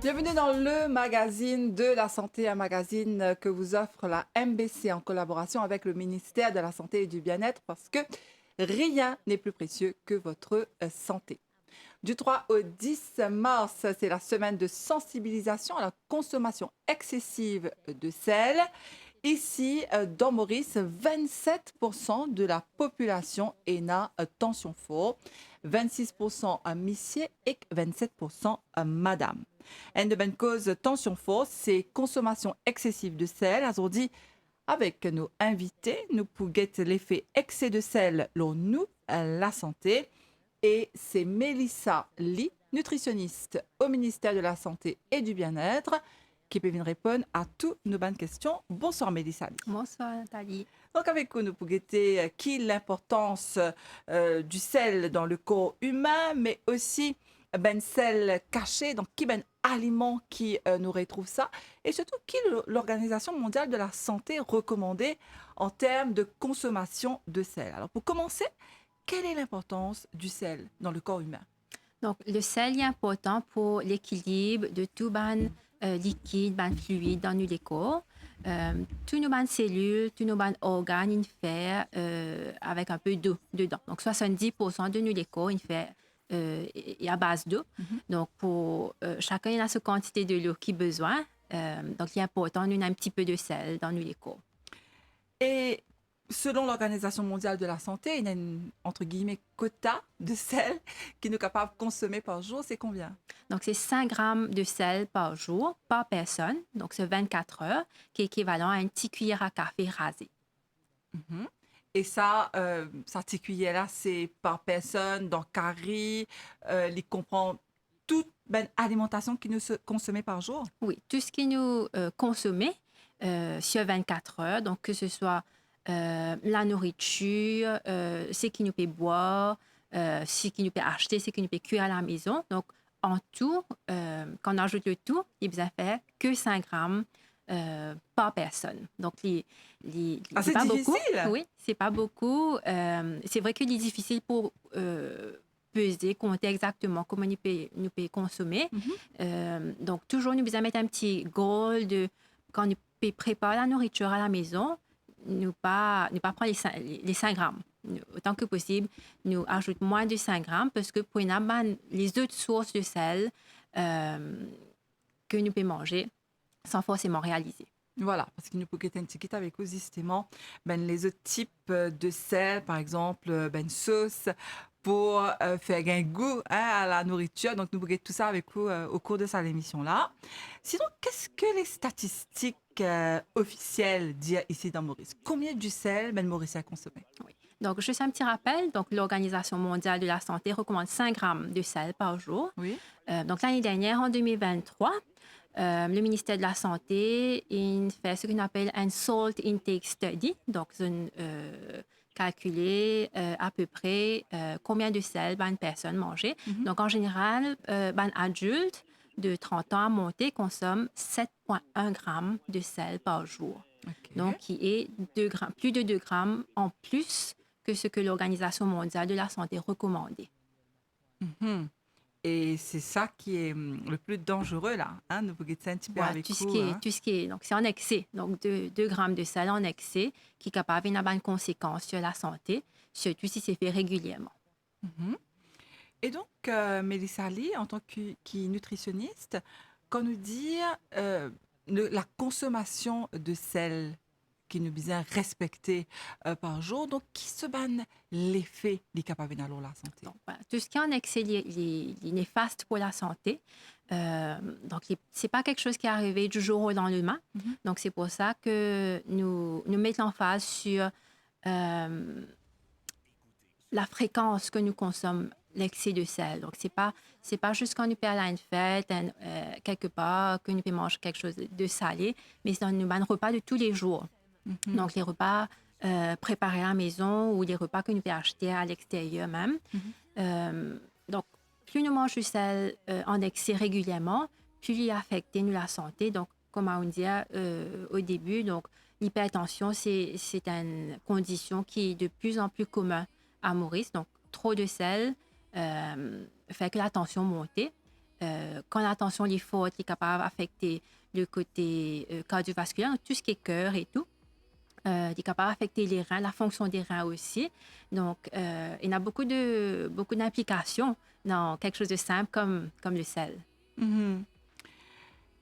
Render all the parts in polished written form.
Bienvenue dans le magazine de la santé, un magazine que vous offre la MBC en collaboration avec le ministère de la Santé et du Bien-être parce que rien n'est plus précieux que votre santé. Du 3 au 10 mars, c'est la semaine de sensibilisation à la consommation excessive de sel. Ici, dans Maurice, 27% de la population est na tension fort, 26% à Missier et 27% à Madame. Une de bonnes causes tension fort, c'est consommation excessive de sel. Aujourd'hui, avec nos invités, nous pouvons l'effet excès de sel, l'on nous, la santé. Et c'est Mélissa Lee, nutritionniste au ministère de la Santé et du Bien-être, qui peut venir répondre à toutes nos bonnes questions. Bonsoir Mélissa Lee. Bonsoir Nathalie. Donc avec nous, nous pouvons guetter qui l'importance du sel dans le corps humain, mais aussi ben sel caché, donc qui ben aliment qui nous retrouve ça, et surtout qui l'Organisation mondiale de la santé recommandait en termes de consommation de sel. Alors pour commencer, quelle est l'importance du sel dans le corps humain? Donc, le sel est important pour l'équilibre de tout ban liquide, ban fluide dans nos corps. Tous nos ban cellules, tous nos ban organes, ils font avec un peu d'eau dedans. Donc, 70% de nos corps, ils font est à base d'eau. Donc, pour chacun, il a sa quantité de l'eau qu'il a besoin. Donc, il est important d'avoir un petit peu de sel dans nos corps. Et selon l'Organisation mondiale de la santé, il y a une, entre guillemets, quota de sel qui nous est capable de consommer par jour. C'est combien? Donc, c'est 5 grammes de sel par jour, par personne. Donc, c'est 24 heures, qui est équivalent à une petite cuillère à café rasée. Mhm. Et ça, cette petite cuillère-là, c'est par personne, dans carré, il comprend toute ben, alimentation qui nous consommée par jour. Oui, tout ce qui nous consommait sur 24 heures, donc que ce soit la nourriture, ce qui nous peut boire, ce qui nous peut acheter, ce qui nous peut cuire à la maison. Donc, en tout, quand on ajoute le tout, il ne faire que 5 grammes par personne. Donc, Ah, c'est c'est pas beaucoup. difficile. Oui, c'est pas beaucoup. C'est vrai qu'il est difficile pour peser, compter exactement comment nous peut consommer. Mhm. Donc, toujours, nous besoin mettre un petit goal de quand nous peut préparer la nourriture à la maison, nous pas prendre les 5 grammes. Autant que possible, nous ajoutons moins de 5 grammes parce que pour les autres sources de sel que nous pouvons manger sans forcément réaliser. Voilà, parce qu'il nous peut être un petit kit avec aussi justement ben, les autres types de sel, par exemple, ben, sauce pour faire un goût hein, à la nourriture. Donc, nous pouvons tout ça avec vous au cours de cette émission-là. Sinon, qu'est-ce que les statistiques officielles disent ici dans Maurice? Combien du sel ben, Maurice a consommé? Oui. Donc, juste un petit rappel. Donc, l'Organisation mondiale de la santé recommande 5 grammes de sel par jour. Oui. Donc, l'année dernière, en 2023, le ministère de la Santé il fait ce qu'on appelle un Salt Intake Study. Donc, calculer à peu près combien de sel une personne mangeait. Mhm. Donc, en général, un adulte de 30 ans à monter consomme 7,1 grammes de sel par jour. Donc, OK. qui est 2 grammes, plus de 2 grammes en plus que ce que l'Organisation mondiale de la santé recommandait. Mhm. Et c'est ça qui est le plus dangereux là. Hein? Nous pouvons un petit peu Voilà, avec vous. Hein? tout ce qui est, donc c'est en excès. Donc, 2 grammes de sel en excès qui est capable d'avoir une conséquence sur la santé, surtout si c'est fait régulièrement. Mhm. Et donc, Mélissa Lee, en tant que nutritionniste, quand nous dit la consommation de sel qui nous bien respecter par jour, donc qui se banne l'effet des capables la santé. Donc, voilà, tout ce qui est en excès est néfaste pour la santé. Donc, ce n'est pas quelque chose qui est arrivé du jour au lendemain. Mhm. Donc, c'est pour ça que nous mettons l'emphase sur la fréquence que nous consommons l'excès de sel. Donc, c'est pas juste quand nous perd à une fête, quelque part, que nous pouvons manger quelque chose de salé, mais c'est dans nos repas de tous les jours. Mhm. Donc, les repas préparés à la maison ou les repas que nous pouvons acheter à l'extérieur même. Mhm. Donc, plus nous mangeons du sel en excès régulièrement, plus il affecte nous la santé. Donc, comme on dit au début, donc l'hypertension, c'est une condition qui est de plus en plus commune à Maurice. Donc, trop de sel fait que la tension monte. quand la tension est forte, il est capable d'affecter le côté cardiovasculaire, donc tout ce qui est cœur et tout. Il est capable d'affecter les reins, la fonction des reins aussi. Donc, il y a beaucoup d'implications dans quelque chose de simple comme le sel. Mhm.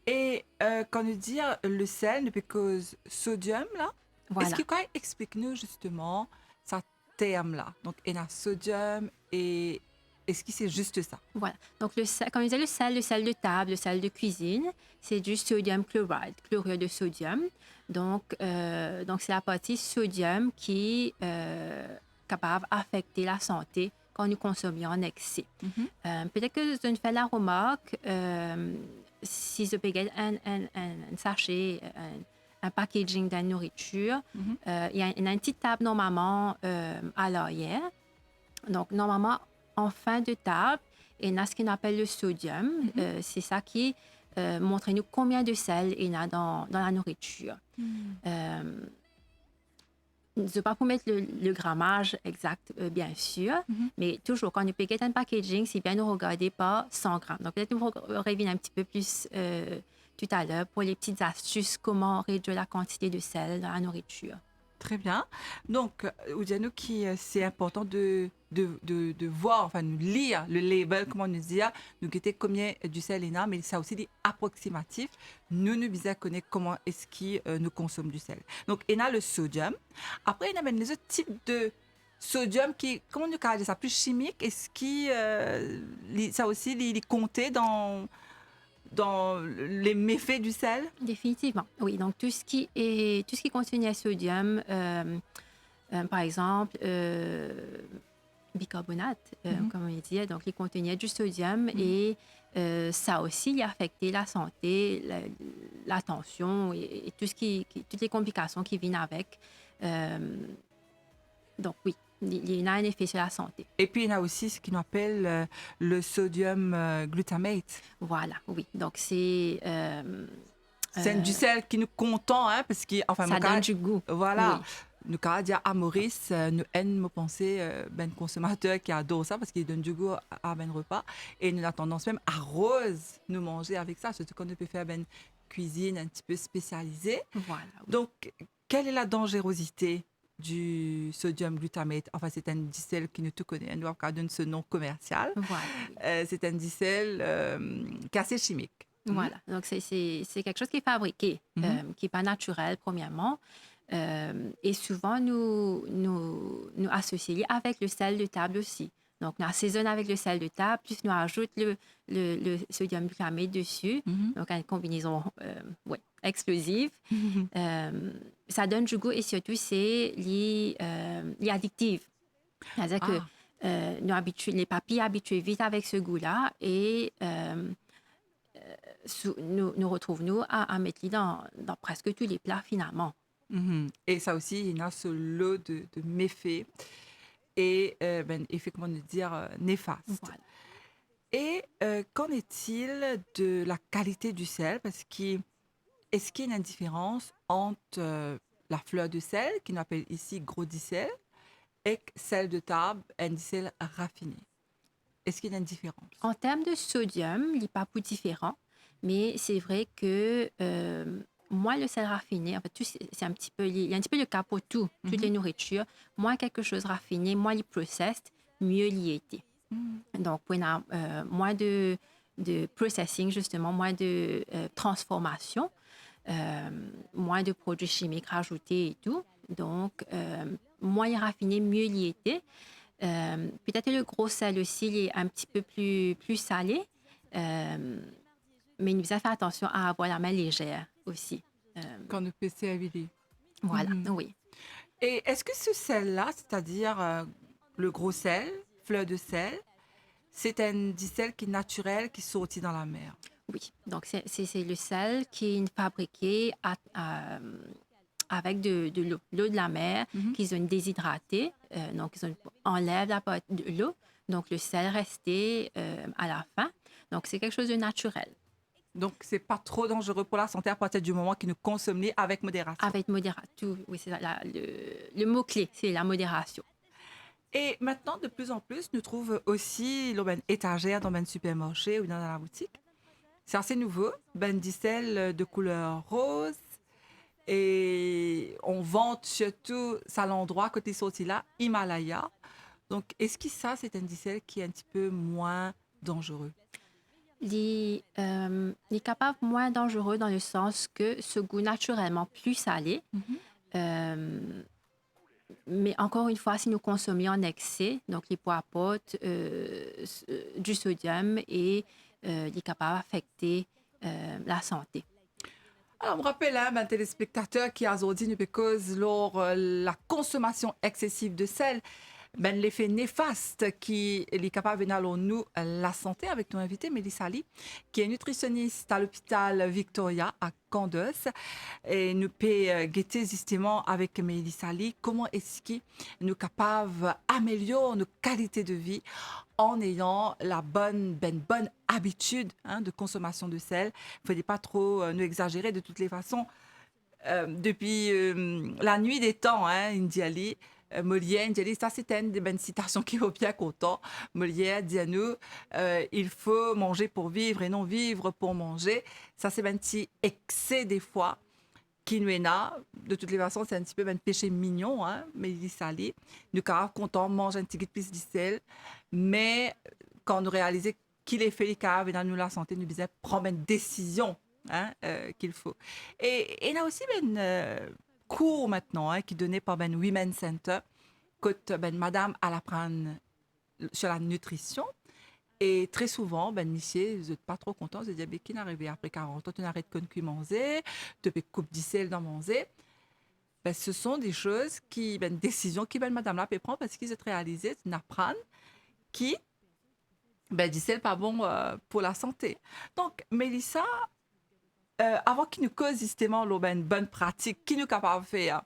Et quand nous dit le sel, because sodium, là, est-ce Voilà. que quand explique-nous justement ce terme-là? Donc, il y a sodium et est-ce que c'est juste ça? Voilà. Donc, comme je disais, le sel de table, le sel de cuisine, c'est du sodium chloride, chlorure de sodium. Donc c'est la partie sodium qui est capable d'affecter la santé quand nous consommons en excès. Peut-être que je ne fais la remarque, si je peux un sachet, un packaging de nourriture, il y a une petite table normalement à l'arrière. Donc, normalement, en fin de table, il y a ce qu'on appelle le sodium. C'est ça qui montre nous combien de sel il y a dans la nourriture. Je ne vais pas vous mettre le grammage exact, bien sûr, mais toujours, quand nous payons un packaging, c'est bien de regarder par 100 grammes. Donc, peut-être nous revenir un petit peu plus tout à l'heure pour les petites astuces, comment réduire la quantité de sel dans la nourriture. Très bien. Donc, Oudiano, c'est important de voir, enfin, de lire le label, comment nous dire, nous guetter combien du sel il y a, mais ça aussi des approximatifs. Nous bien connaître comment est-ce qu'il nous consomme du sel. Donc, il y a le sodium. Après, il y a les autres types de sodium qui, comment nous dire ça, plus chimique. Est-ce que ça aussi, il est compté dans les méfaits du sel? Définitivement, oui. Donc, tout ce qui contient sodium, par exemple, bicarbonate, comme on dit, donc il contenait du sodium et ça aussi il a affecté la santé, la tension et tout toutes les complications qui viennent avec. Donc, oui, il y a un effet sur la santé. Et puis, il y a aussi ce qu'on appelle le sodium glutamate. Voilà, oui. Donc, c'est Du sel qui nous content, hein, parce que, enfin, ça donne du goût. voilà. Oui. Nous, quand dire à Maurice, nous aimons penser, ben, consommateur qui adore ça parce qu'il donne du goût à ben repas. Et nous avons tendance même à rose nous manger avec ça, surtout quand on peut faire ben cuisine un petit peu spécialisée. Voilà. Oui. Donc, quelle est la dangerosité du sodium glutamate? Enfin, c'est un dicel qui nous tout connaît. Nous avons donné ce nom commercial. Voilà, oui. C'est un dicel qui est assez chimique. Voilà, donc c'est quelque chose qui est fabriqué, qui n'est pas naturel, premièrement. Et souvent, nous associons avec le sel de table aussi. Donc, nous assaisonnons avec le sel de table, plus nous ajoutons le sodium glutamate dessus. Donc, une combinaison explosive. Ça donne du goût et surtout, c'est addictif. C'est-à-dire que les papilles habitués vite avec ce goût-là et nous retrouvons à mettre dans presque tous les plats finalement. Et ça aussi, il y a ce lot de méfaits et effets, comment dire, néfastes. Voilà. Et qu'en est-il de la qualité du sel? Parce est-ce qu'il y a une différence entre la fleur de sel, qu'on appelle ici gros dicel, et sel de table, un dicel raffiné? Est-ce qu'il y a une différence? En termes de sodium, il n'est pas plus différent, mais c'est vrai que moins le sel raffiné, en fait, c'est un petit peu, il y a un petit peu le cas pour toutes les nourritures. Moins quelque chose raffiné, moins il processed, mieux il était. Donc, on a moins de processing, justement, moins de transformation, moins de produits chimiques rajoutés et tout. Donc, moins il est raffiné, mieux il était. Peut-être le gros sel aussi, il est un petit peu plus salé, mais il nous a fait attention à avoir la main légère aussi. Quand on peut servir. Voilà, oui. Et est-ce que ce sel-là, c'est-à-dire le gros sel, fleur de sel, c'est un dicel qui est naturel, qui est sorti dans la mer? Oui, donc c'est le sel qui est fabriqué avec de l'eau de la mer qu'ils ont déshydratée. Donc, ils enlèvent la part de l'eau. Donc, le sel resté à la fin. Donc, c'est quelque chose de naturel. Donc, c'est pas trop dangereux pour la santé à partir du moment qu'ils nous consomment avec modération. Avec modération, oui, c'est le mot-clé, c'est la modération. Et maintenant, de plus en plus, nous trouvons aussi l'aubaine étagère dans un supermarché ou dans la boutique. C'est assez nouveau, ben du sel de couleur rose. Et on vend surtout ça l'endroit côté sorti là, Himalaya. Donc, est-ce que ça, c'est un sel qui est un petit peu moins dangereux? Les capables moins dangereux dans le sens que ce goût naturellement plus salé. Mhm. euh, mais encore une fois, si nous consommions en excès, donc les pois apportent du sodium et les capables affecter la santé. Alors, on me rappelle, hein, ben, téléspectateur qui a aujourd'hui une cause lors la consommation excessive de sel, ben, l'effet néfaste qui est capable de nous la santé avec notre invité Mélissa Ali, qui est nutritionniste à l'hôpital Victoria à Candos. Et nous peut guetter justement avec Mélissa Ali comment est-ce que nous capables d'améliorer nos qualités de vie en ayant la bonne habitude, hein, de consommation de sel. Il ne faut pas trop nous exagérer de toutes les façons. Depuis la nuit des temps, hein, Indiali, Molière, Indiali, ça c'était une des bonnes citations qui vaut bien content. Molière dit à nous, il faut manger pour vivre et non vivre pour manger. Ça c'est un petit excès des fois qui nous est là. De toutes les façons, c'est un petit peu un péché mignon, hein, mais il est salé. Nous sommes contents, manger un petit peu plus de sel, mais quand nous réalisons qu'il est fait les caves et dans nous la santé, nous disons prendre une décision, hein, qu'il faut. Et il y a aussi un cours maintenant, hein, qui est donné par ben Women Center, que ben madame à l'apprendre sur la nutrition. Et très souvent, ben, monsieur, vous n'êtes pas trop content, vous dites, qui est arrivé après 40 ans, tu n'arrêtes de manger, tu peux couper du sel dans manger. Ben, ce sont des choses qui, ben, décisions qui, ben, madame là peut prendre parce qu'ils ont réalisé, tu n'apprends qui, ben, du sel pas bon pour la santé. Donc, Mélissa, avant qu'il nous cause justement une bonne pratique, qui nous capable de faire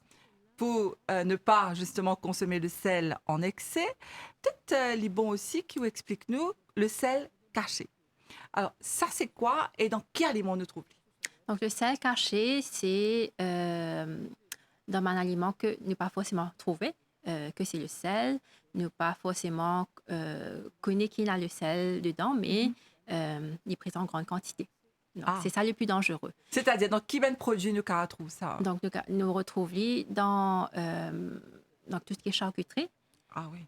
pour ne pas justement consommer le sel en excès, peut-être les bons aussi qui vous expliquent nous le sel caché. Alors, ça, c'est quoi et dans quel aliment on nous trouve? Donc, le sel caché, c'est dans un aliment que nous pas forcément trouvé, que c'est le sel. Nous pas forcément connaît qu'il a le sel dedans, mais Mhm. il est présent en grande quantité. Donc, Ah, c'est ça le plus dangereux. c'est-à-dire, dans quel ben produit nous trouve ça? Donc, nous retrouvons dans tout ce qui est charcuterie. Ah oui.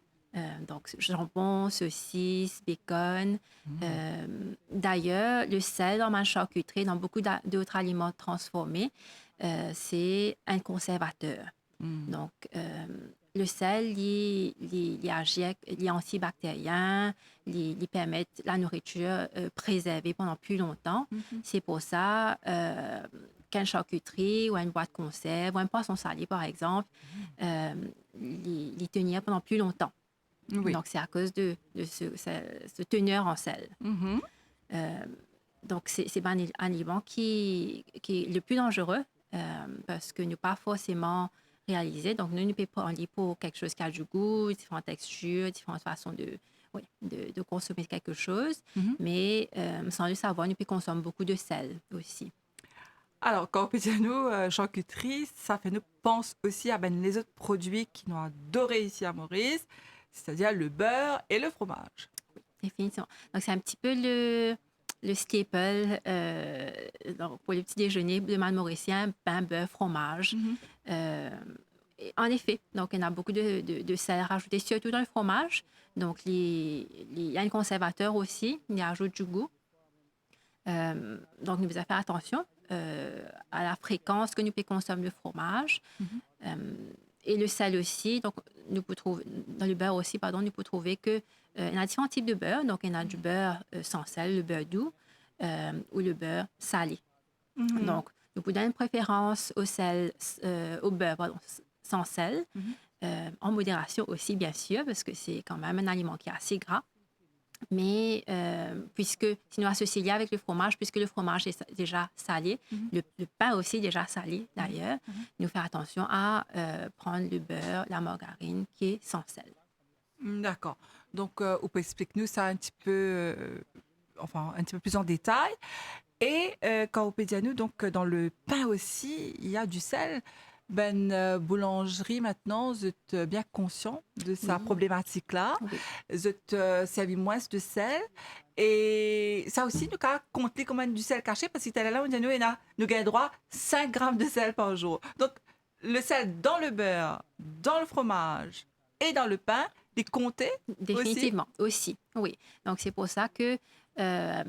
Donc, jambon, saucisse, bacon. Mhm. D'ailleurs, le sel dans ma charcuterie, dans beaucoup d'autres aliments transformés, c'est un conservateur. Mhm. Donc, le sel, il agit, il est antibactérien, il permet la nourriture préservée pendant plus longtemps. Mhm. C'est pour ça qu'une charcuterie ou une boîte de conserve ou un poisson salé, par exemple, euh, il tenir pendant plus longtemps. Oui. Donc, c'est à cause de ce teneur en sel. Mhm. Euh, donc, c'est un aliment qui est le plus dangereux parce que nous pas forcément réalisé. Donc, nous pouvons prendre pour quelque chose qui a du goût, différentes textures, différentes façons oui, de consommer quelque chose. Mhm. Mais sans le savoir, nous pouvons consommer beaucoup de sel aussi. Alors, quand on dit nous, charcuterie, ça fait nous pense aussi à ben, les autres produits qui nous adoré ici à Maurice, c'est-à-dire le beurre et le fromage. Définitivement. Donc, c'est un petit peu le staple donc pour le petit déjeuner de mauricien, pain, beurre, fromage. Mhm. Euh, En effet, donc il y a beaucoup de sel rajouté, surtout dans le fromage. Donc, il y a un conservateur aussi, il ajoute du goût. Donc, nous devons faire attention à la fréquence que nous pouvons consommer le fromage. Mhm. Euh, et le sel aussi, donc nous pouvons trouver, dans le beurre aussi, pardon, nous pouvons trouver que il y a différents types de beurre. Donc, il y en a du beurre sans sel, le beurre doux, ou le beurre salé. Mhm. Donc, nous pouvons donner une préférence au beurre pardon, sans sel, Mhm. en modération aussi, bien sûr, parce que c'est quand même un aliment qui est assez gras. Mais puisque, si nous associons avec le fromage, puisque le fromage est déjà salé, Mhm. le pain aussi est déjà salé d'ailleurs, Mhm. nous faire attention à prendre le beurre, la margarine qui est sans sel. D'accord. Donc, on peut expliquer-nous ça un petit peu, enfin, un petit peu plus en détail. Et quand on peut dire nous, donc, dans le pain aussi, il y a du sel. boulangerie maintenant, vous êtes bien conscient de sa Oui, problématique-là. oui, Vous êtes servi moins de sel. Et ça aussi, nous avons compté comment du sel caché parce que là, on dit, nous gagnons droit 5 grammes de sel par jour. Donc, le sel dans le beurre, dans le fromage et dans le pain, les compter aussi. définitivement aussi, oui. Donc, c'est pour ça que euh,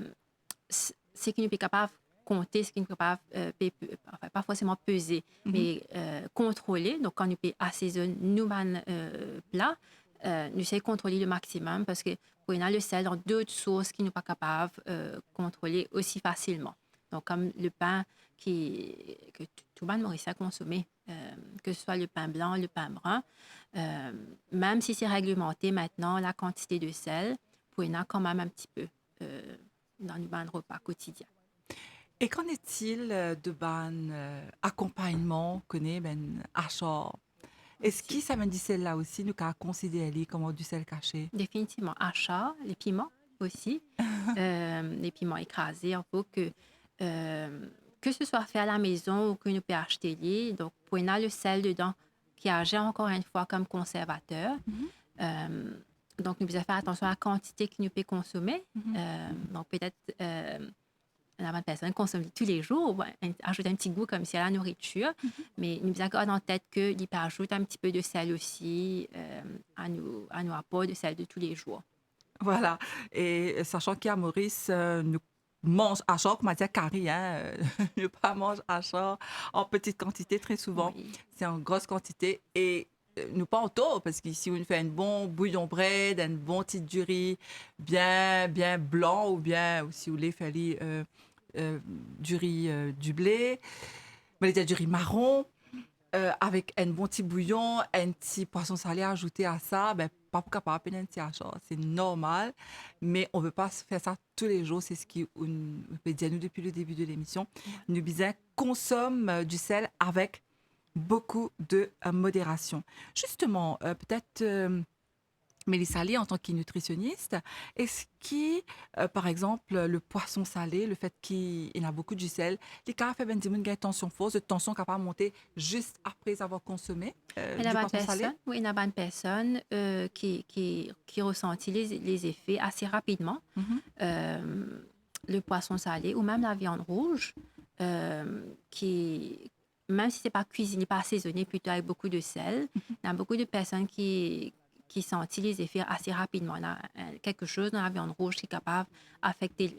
c'est qu'il nous est capable de compter, ce qu'il nous est capable, enfin, pas forcément peser, Mhm. mais contrôler. Donc, quand nous peut assaisonner nous plats, nous essayons de contrôler le maximum parce que pour a le sel dans d'autres sources qui nous pas capables de contrôler aussi facilement. Donc, comme le pain que tout le monde Maurice a consommé, que ce soit le pain blanc, le pain brun, euh, même si c'est réglementé maintenant, la quantité de sel, pour en a quand même un petit peu dans le repas quotidien. Et qu'en est-il de accompagnement connaît achor? Est-ce Aussi. que ça me dit celle-là aussi, nous qu'à considérer comme du sel caché? Définitivement, achat, les piments aussi, les piments écrasés, il faut que ce soit fait à la maison ou que nous pouvons acheter. Donc, pour en a le sel dedans qui agit encore une fois comme conservateur. Mhm, Euh, donc, nous devons faire attention à la quantité que nous pouvons consommer. mhm. Donc, peut-être la bonne personne consomme tous les jours, ouais, ajoute un petit goût comme si à la nourriture, mais nous devons garder en tête qu'il peut ajouter un petit peu de sel aussi à nos apports de sel de tous les jours. Voilà. Et sachant qu'à Maurice, nous mange achor, comme on dit carré, hein, ne pas mange achor en petite quantité très souvent. Oui, C'est en grosse quantité. Et nous pas en tôt, parce qu'ici, on fait un bon bouillon bread, un bon petit du riz bien blanc, ou bien, si vous voulez, faire du riz du blé, mais il y a du riz marron. Avec un bon petit bouillon, un petit poisson salé ajouté à ça, ben, pas capable de un petit achat. C'est normal, mais on ne veut pas faire ça tous les jours. C'est ce qu'on peut dire nous depuis le début de l'émission. voilà. Nous disons consomme du sel avec beaucoup de modération. Justement, peut-être Mélissa Lee, en tant que nutritionniste, est-ce que, par exemple, le poisson salé, le fait qu'il y en a beaucoup du sel, les cas fait ben une tension fausse, de tension capable de monter juste après avoir consommé Et la du bonne poisson salé? personne, oui, la bonne personne qui ressentit les effets assez rapidement, Mhm, euh, le poisson salé ou même la viande rouge, qui, même si c'est pas cuisiné, pas assaisonné, plutôt avec beaucoup de sel, il y a beaucoup de personnes qui sentent les effets assez rapidement. Il y a quelque chose dans la viande rouge qui est capable d'affecter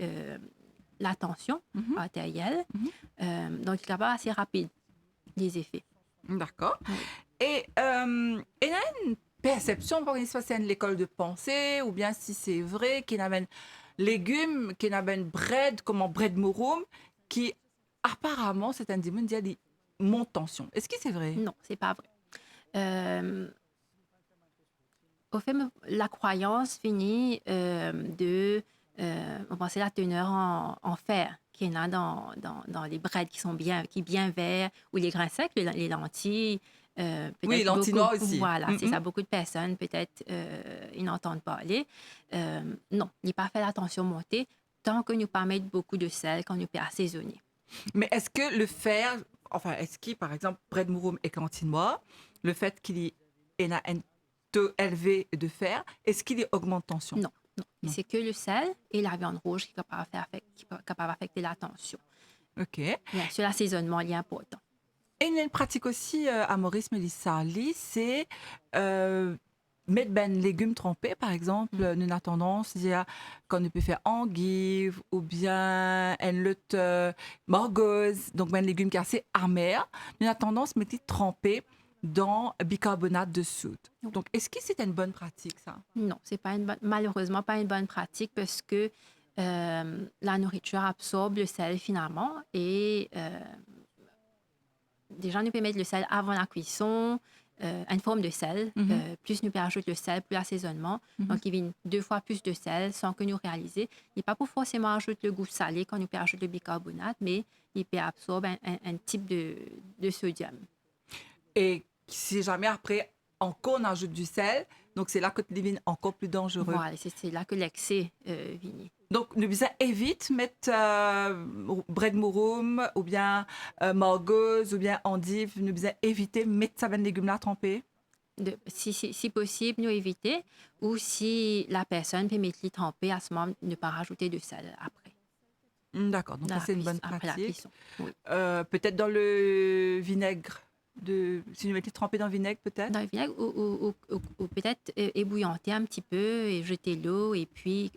la tension mhm, artérielle. mhm. Donc, il est capable assez rapide, les effets. D'accord. Oui. Et il y a une perception, par exemple, si c'est l'école de pensée, ou bien si c'est vrai qu'il y a un légume, qu'il y a un bread, comme en bread mouroum, qui apparemment, c'est un dimanche, dit monte tension. Est-ce que c'est vrai? Non, c'est pas vrai. Euh, Au fait, la croyance finit on pensait la teneur en fer qu'il y en a dans les breads qui bien verts, ou les grains secs, les lentilles. Oui, Peut-être beaucoup, l'antinois aussi. voilà, c'est Mhm. ça. Beaucoup de personnes, peut-être, ils n'entendent pas parler. Non, il n'est pas fait attention montée tant que nous pas mettre beaucoup de sel, quand nous peut assaisonner. Mais est-ce que le fer, enfin, est-ce qu'il, par exemple, bread mouroum et cantinois, le fait qu'il y ait un taux élevé de fer, est-ce qu'il y augmente tension? Non, non. Non. C'est que le sel et la viande rouge qui est capable d'affecter la tension. OK. Et Bien sûr, l'assaisonnement est important. il y a une pratique aussi à Maurice Mélissa Lee, c'est euh, mettre ben légumes trempés, par exemple. Mm. Nous avons tendance, il y a qu'on peut faire endive ou bien un lot margoze, donc ben légumes qui sont assez amers. Nous avons tendance à mettre trempés dans bicarbonate de soude. Oui. Donc, est-ce que c'est une bonne pratique, ça? Non, c'est pas malheureusement pas une bonne pratique parce que la nourriture absorbe le sel finalement et déjà nous peut mettre le sel avant la cuisson, une forme de sel. Mhm, Plus nous peut ajouter le sel, plus l'assaisonnement. mhm. Donc, il vient 2 fois plus de sel sans que nous réalisions. Il n'est pas pour forcément ajouter le goût salé quand nous peut ajouter le bicarbonate, mais il peut absorber un type de sodium. Et si jamais après, encore on ajoute du sel, donc c'est là que tu deviens encore plus dangereux. Voilà, c'est là que l'excès vient. Donc, nous bien évite mettre bread mouroum ou bien margoz ou bien endive. Nous bien éviter mettre ça ben légumes là trempés. Si possible, nous éviter. Ou si la personne peut mettre les trempés, à ce moment, ne pas rajouter de sel après, D'accord, donc dans ça la c'est une bonne après la pratique. cuisson. Oui. Peut-être dans le vinaigre. Si nous mettons trempé dans le vinaigre, peut-être. Dans le vinaigre ou peut-être ébouillanter un petit peu et jeter l'eau et puis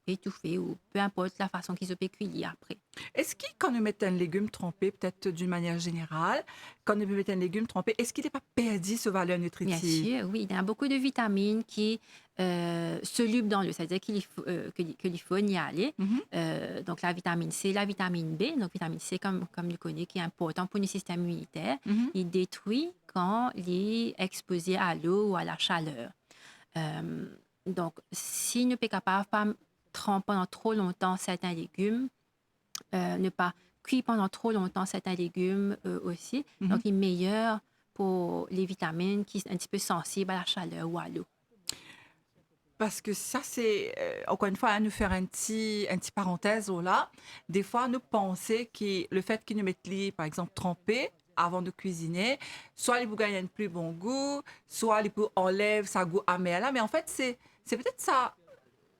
étouffer ou peu importe la façon qu'ils se peut cuire après. Est-ce que quand nous mettons un légume trempé, peut-être d'une manière générale, quand nous mettons un légume trempé, est-ce qu'il n'est pas perdu sa valeur Bien nutritive? sûr, oui, il y a beaucoup de vitamines qui solubles dans l'eau, c'est-à-dire qu'il faut y aller. Mhm, Donc la vitamine C, la vitamine B, donc vitamine C comme nous connaissons, qui est important pour le système immunitaire, mhm. il détruit quand il est exposé à l'eau ou à la chaleur. Euh, donc si ne peut capable pas tremper pendant trop longtemps certains légumes, ne pas cuire pendant trop longtemps certains légumes aussi. Mhm. Donc, il est meilleur pour les vitamines qui sont un petit peu sensibles à la chaleur ou à l'eau. Parce que ça, c'est, encore une fois, hein, nous faire un petit parenthèse oh là. Des fois, nous penser que le fait qu'ils nous mettent les, par exemple, trempés avant de cuisiner, soit ils vous gagnent un plus bon goût, soit ils vous enlèvent sa goût amer là. Mais en fait, c'est peut-être ça.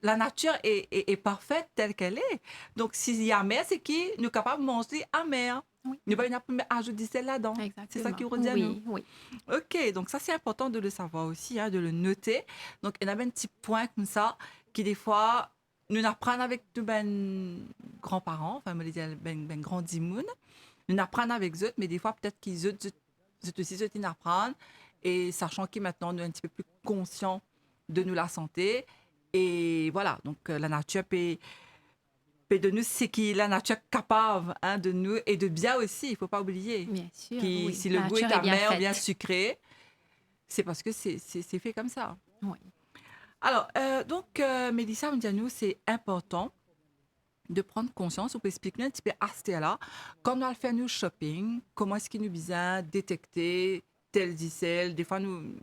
La nature est parfaite telle qu'elle est. Donc, s'il y a amer, c'est qui nous capable de manger amer. Oui, Nous pas ajouter celle là-dedans. C'est ça qui exactement. redit à nous. Oui, oui. Ok, donc ça c'est important de le savoir aussi, hein, de le noter. Donc il y a un petit point comme ça qui des fois nous apprennent avec nos ben grands-parents, enfin me les dire ben grands dimoun, nous apprennent avec eux, mais des fois peut-être qu'ils eux aussi ils apprennent et sachant qu'ils maintenant nous un petit peu plus conscients de nous la santé et voilà donc la nature peut de nous c'est qui la nature capable hein, de nous et de bien aussi, il faut pas oublier. Bien sûr, Qui, oui. si le La goût est nature est bien amer ou bien faite. sucré, c'est parce que c'est fait comme ça. Oui. Alors, donc, Mélissa Ndianou, c'est important de prendre conscience, ou peut expliquer un petit peu à ce là quand on va faire nos shopping, comment est-ce qu'il nous besoin détecter tel dicelle. Des fois, nous,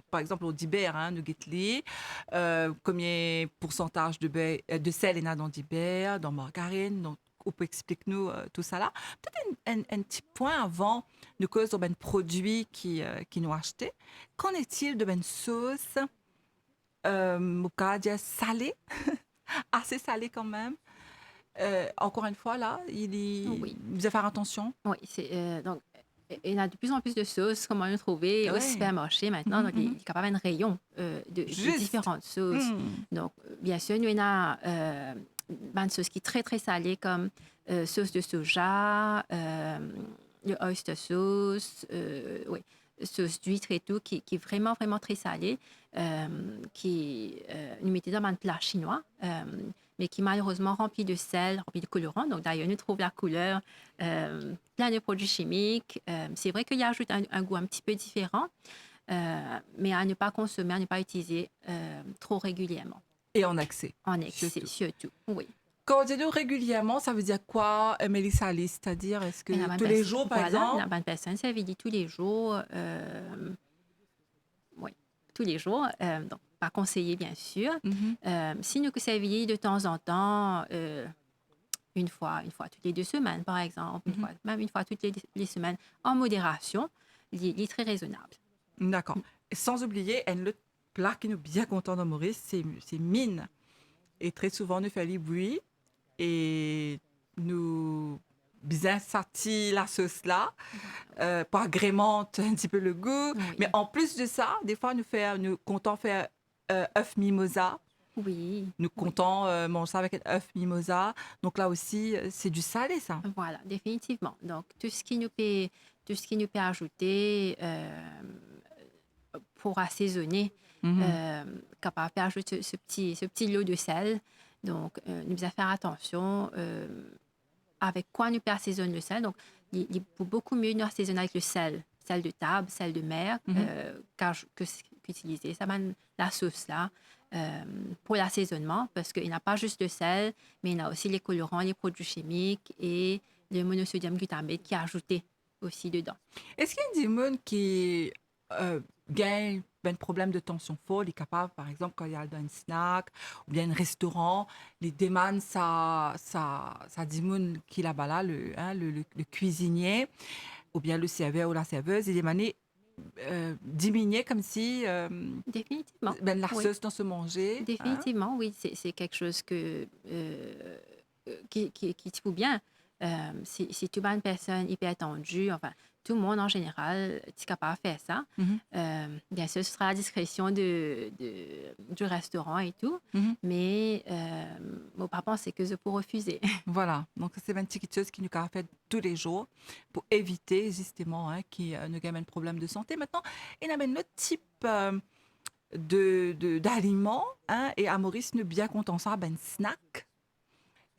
par exemple, au Diber, hein, nous guetteli, combien pourcentage de sel il y a dans Diber, dans margarine, donc, on peut expliquer nous tout ça là. Peut-être un petit point avant, nous cause de ben produits qui nous achetés. Qu'en est-il de ben sauce, mocadia salée, assez salée quand même? Encore une fois, là, Oui. vous devez faire attention. Oui. Donc, il y a de plus en plus de sauces, comment le trouver au Ouais. supermarché maintenant. Mhm, Donc, il mhm. est capable un rayon de Juste. différentes sauces. Hmm. Donc, bien sûr, nous, il y a une sauce qui est très, très salée, comme sauce de soja, le oyster sauce, oui, sauce d'huître et tout, qui est vraiment, vraiment très salée, qui nous mettez dans un plat chinois. Mais qui est malheureusement rempli de sel, rempli de colorants. Donc, d'ailleurs, on trouve la couleur, plein de produits chimiques. C'est vrai qu'il y ajoute un goût un petit peu différent, mais à ne pas consommer, à ne pas utiliser trop régulièrement, Et en accès, en excès surtout. surtout. Oui. Quand on dit nous régulièrement, ça veut dire quoi, Mélissa Alice? C'est-à-dire, est-ce Et que tous les jours, par voilà, la exemple? bonne personne, ça veut dire tous les jours. Oui, tous les jours. Donc, pas conseillé, bien sûr. Mhm, Si nous conseillons de temps en temps, une fois toutes les 2 semaines, par exemple, mhm. même une fois toutes les semaines, en modération, il est très raisonnable. D'accord. Et sans oublier, un autre plat qui nous bien content dans Maurice, c'est mine. Et très souvent, nous faisons bruit et nous bien sortir la sauce là pour agrémenter un petit peu le goût. Mais Oui, en plus de ça, des fois, nous comptons faire œuf mimosa. oui, Nous oui. comptons manger ça avec un œuf mimosa. Donc là aussi, c'est du salé, ça. Voilà, définitivement. Donc, tout ce qui nous peut ajouter pour assaisonner, Mhm. capable d'ajouter ce petit lot de sel. Donc, nous devons faire attention avec quoi nous peut assaisonner le sel. Donc, il faut beaucoup mieux nous assaisonner avec le sel de table, sel de mer, Mhm. qu'utiliser la sauce là pour l'assaisonnement, parce qu'il n'a pas juste le sel, mais il a aussi les colorants, les produits chimiques et le monosodium glutamate qui est ajouté aussi dedans. Est-ce qu'il y a des gens qui gagnent ben problème de tension folle, il est capable, par exemple, quand il y a un snack ou bien un restaurant, les demandes, ça dit qui là-bas là, le cuisinier ou bien le serveur ou la serveuse, il est mané diminuer comme si Définitivement, ben, la oui. sauce dans se manger. Hein? Définitivement, oui. C'est quelque chose qui se fout bien. Si tu es une personne hyper tendue, enfin, tout le monde en général, tu es capable de faire ça. Mhm, Bien sûr, ce sera à la discrétion du restaurant et tout, mhm. mais mon papa, c'est que je peux refuser. Voilà, donc ça, c'est une petite chose qui nous a fait tous les jours pour éviter justement qui nous gagne un problème de santé. Maintenant, il y a un autre type d'aliments et à Maurice, nous bien content ça, ben snack,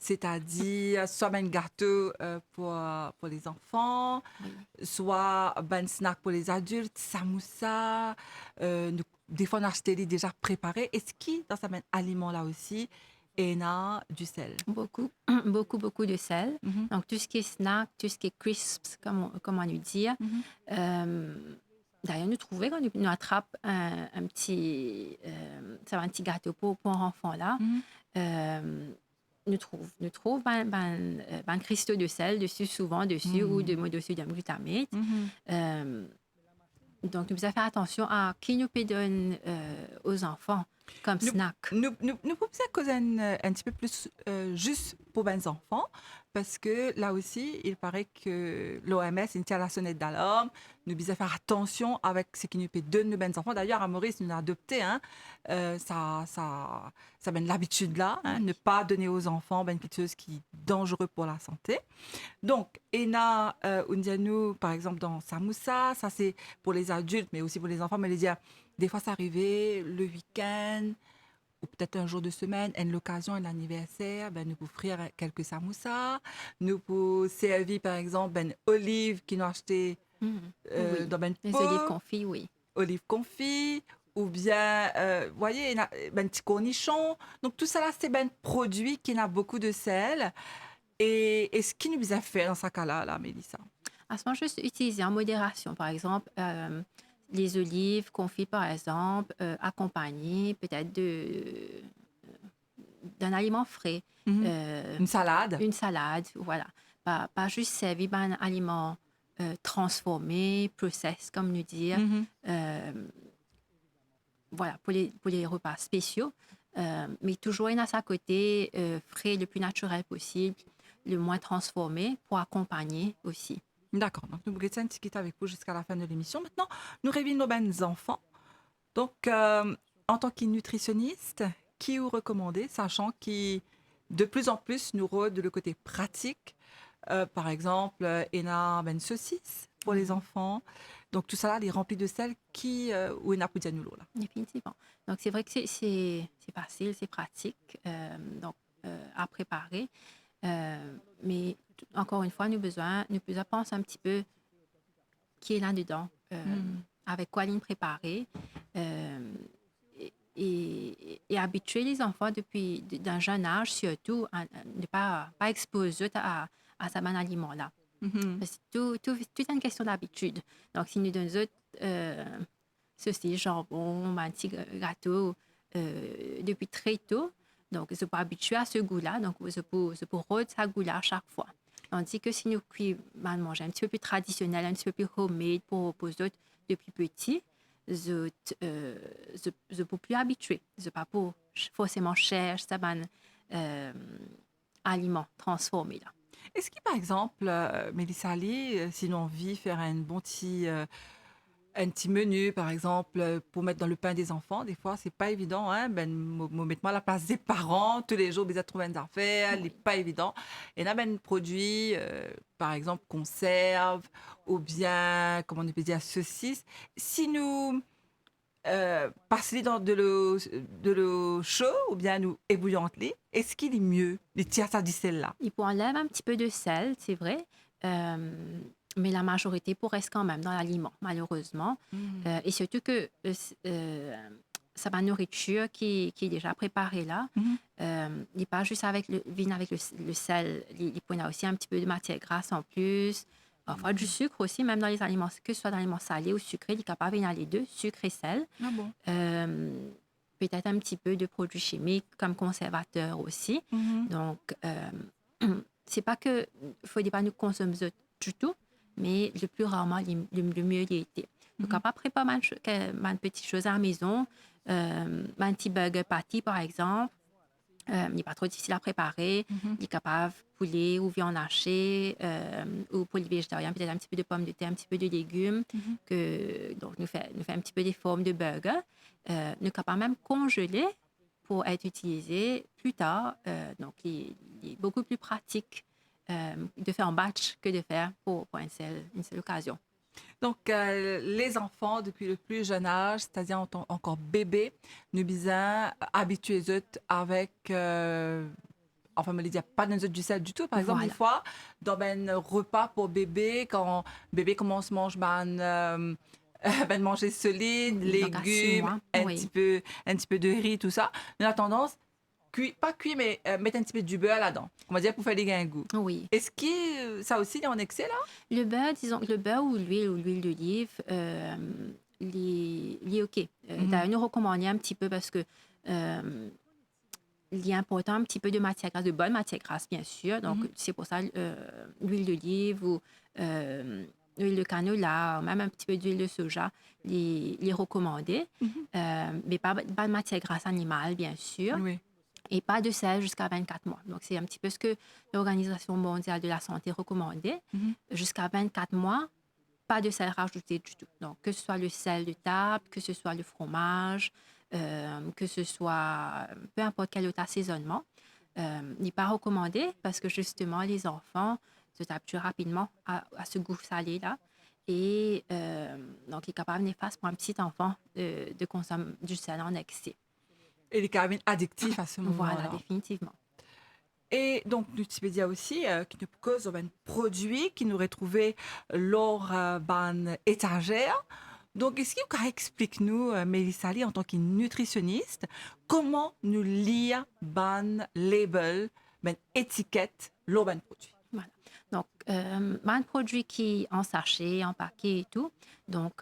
c'est-à-dire soit ben gâteau pour les enfants, Oui. soit ben snack pour les adultes, samoussa, des fois on a acheté les déjà préparés. Est-ce qu'il dans ce ben aliment là aussi, il y a du sel? Beaucoup, beaucoup de sel. Mhm, Donc, tout ce qui est snack, tout ce qui est crisps, comme on lui dit. mhm, D'ailleurs, nous trouvons quand nous attrape un petit, ça va, un petit gâteau pour un enfant là, mhm, euh, nous trouve un cristaux de sel dessus, souvent dessus, ou de mhm, monosodium glutamate. mhm. Euh, donc, nous devons faire attention à qui nous peut donner aux enfants comme Nous, snack. nous pouvons causer un petit peu plus juste pour les enfants, parce que là aussi, il paraît que l'OMS, une tient la sonnette d'alarme, nous devons faire attention avec ce qui nous peut donner nos enfants. D'ailleurs, à Maurice, nous avons adopté ça ben, l'habitude là, ne pas donner aux enfants ben, quelque chose qui est dangereux pour la santé. Donc, ENA, Undianou, par exemple, dans Samoussa, ça c'est pour les adultes, mais aussi pour les enfants. Mais les dire, des fois, ça arrivait le week-end ou peut-être un jour de semaine, à l'occasion et l'anniversaire, ben, nous pouvons offrir quelques samoussas. Nous pouvons servir, par exemple, ben, olives qui nous acheté Mhm. Oui, dans ben les olives pot, confits, oui. olives confits, ou bien, vous voyez, ben, petit cornichon. Donc, tout ça là, c'est ben produit qui n'a beaucoup de sel. Et ce qui nous a fait dans ce cas-là, là, Mélissa? À ce moment, juste utiliser en modération. Par exemple, les olives confites, par exemple, accompagnées peut-être d'un aliment frais, Mhm. euh, Une salade. une salade, voilà. Pas juste servir d'un aliment transformé, process, comme nous dire, Mhm. euh, voilà, pour les repas spéciaux. Mais toujours une à sa côté, frais le plus naturel possible, le moins transformé, pour accompagner aussi. D'accord. Donc, nous restons un petit quitte avec vous jusqu'à la fin de l'émission. Maintenant, nous réveillons nos bons enfants. Donc, en tant que nutritionniste, qui vous recommandez, sachant que de plus en plus nous rôde le côté pratique, par exemple, Ena ben saucisse pour les Oui. enfants. Donc, tout ça là, les remplis de sel qui ou Ena Poudianulo là. Définitivement. Donc, c'est vrai que c'est facile, c'est pratique donc, à préparer. Mais encore une fois, nous besoin penser un petit peu qui est là-dedans, Mhm. avec quoi ligne préparer euh, et habituer les enfants d'un jeune âge, surtout, à ne pas exposer à ce bon aliment-là. Mhm. Parce que tout est une question d'habitude. Donc, si nous donnons autres, ceci, jambon, un petit gâteau depuis très tôt, donc je peux habituer à ce goût-là, donc je peux rôder ce goût-là à chaque fois. Tandis que si nous cuisons manger un petit peu plus traditionnel, un petit peu plus homemade pour eux autres depuis petit, je peux plus habituer. Je pas pour forcément chercher ce bon aliment transformé là. Est-ce que, par exemple, Mélissa Ali, si l'on envie faire un petit menu, par exemple, pour mettre dans le pain des enfants, des fois, c'est pas évident, hein, ben, mettez-moi à la place des parents, tous les jours, vous trouver une affaire, n'est Oui. pas évident. Et là, ben, produit, par exemple, conserve, ou bien, comment on peut dire, saucisse. Si nous passer dans de l'eau chaude, ou bien nous ébouillante, est-ce qu'il est mieux, les tiers à celle-là? Il peut enlever un petit peu de sel, c'est vrai, mais la majorité pour reste quand même dans l'aliment, malheureusement. Mhm. Et surtout que ça va nourriture qui est déjà préparée là. Mhm. Il n'est pas juste avec vient avec le sel, il peut y avoir aussi un petit peu de matière grasse en plus. Parfois du sucre aussi, même dans les aliments, que ce soit dans les aliments salés ou sucrés, il est capable d'y en aller deux, sucre et sel. Ah bon? Peut-être un petit peu de produits chimiques comme conservateurs aussi. Mhm. Donc, c'est pas que il faut pas nous consommer du tout, mais le plus rarement, le mieux il était. Donc, Mhm. après, préparer une petite chose à la maison, un petit burger patty, par exemple. Il n'est pas trop difficile à préparer. Mhm. Il est capable poulet ou viande hachée ou poulet végétarien, peut-être un petit peu de pommes de terre, un petit peu de légumes. Mhm. Donc, nous fait un petit peu des formes de burger. Nous capable même congeler pour être utilisé plus tard. Donc, il est beaucoup plus pratique de faire en batch que de faire pour une seule occasion. Donc, les enfants, depuis le plus jeune âge, c'est-à-dire encore bébé, nous besoin habitués eux avec, enfin, me dire pas dans du sel du tout. Par exemple, une Voilà. fois, dans un repas pour bébé, quand bébé commence à manger, ben manger solide, Oui, donc à 6 légumes, mois, oui. un petit peu de riz, tout ça, on a tendance pas cuit, mais mettre un petit peu du beurre là-dedans. On va dire pour faire les gains goût. Oui. Est-ce que ça aussi il est en excès là? Le beurre, disons que le beurre ou l'huile d'olive, il est OK. Mhm. D'ailleurs, nous recommandons un petit peu parce que il est important un petit peu de matière grasse, de bonne matière grasse, bien sûr. Donc, Mhm. c'est pour ça l'huile d'olive ou l'huile de canola, même un petit peu d'huile de soja, les recommandé. Mhm. Mais pas de matière grasse animale, bien sûr. Oui. Et pas de sel jusqu'à 24 mois. Donc, c'est un petit peu ce que l'Organisation mondiale de la santé recommandait. Mhm. Jusqu'à 24 mois, pas de sel rajouté du tout. Donc, que ce soit le sel de table, que ce soit le fromage, que ce soit peu importe quel autre assaisonnement, n'est pas recommandé parce que justement, les enfants se habituent rapidement à ce goût salé-là. Et donc, il est capable néfaste pour un petit enfant de consommer du sel en excès. Et les carabines addictifs à ce Voilà, moment-là. définitivement. Et donc, Nutipédia aussi, qui nous cause un produit qui nous retrouvait lors ban étagère. Donc, est-ce que vous explique-nous, Mélissa Lee, en tant que nutritionniste, comment nous lire ban label, ban étiquette, lors ban produit? Voilà. Donc, un produit qui est en sachet, en paquet et tout. Donc,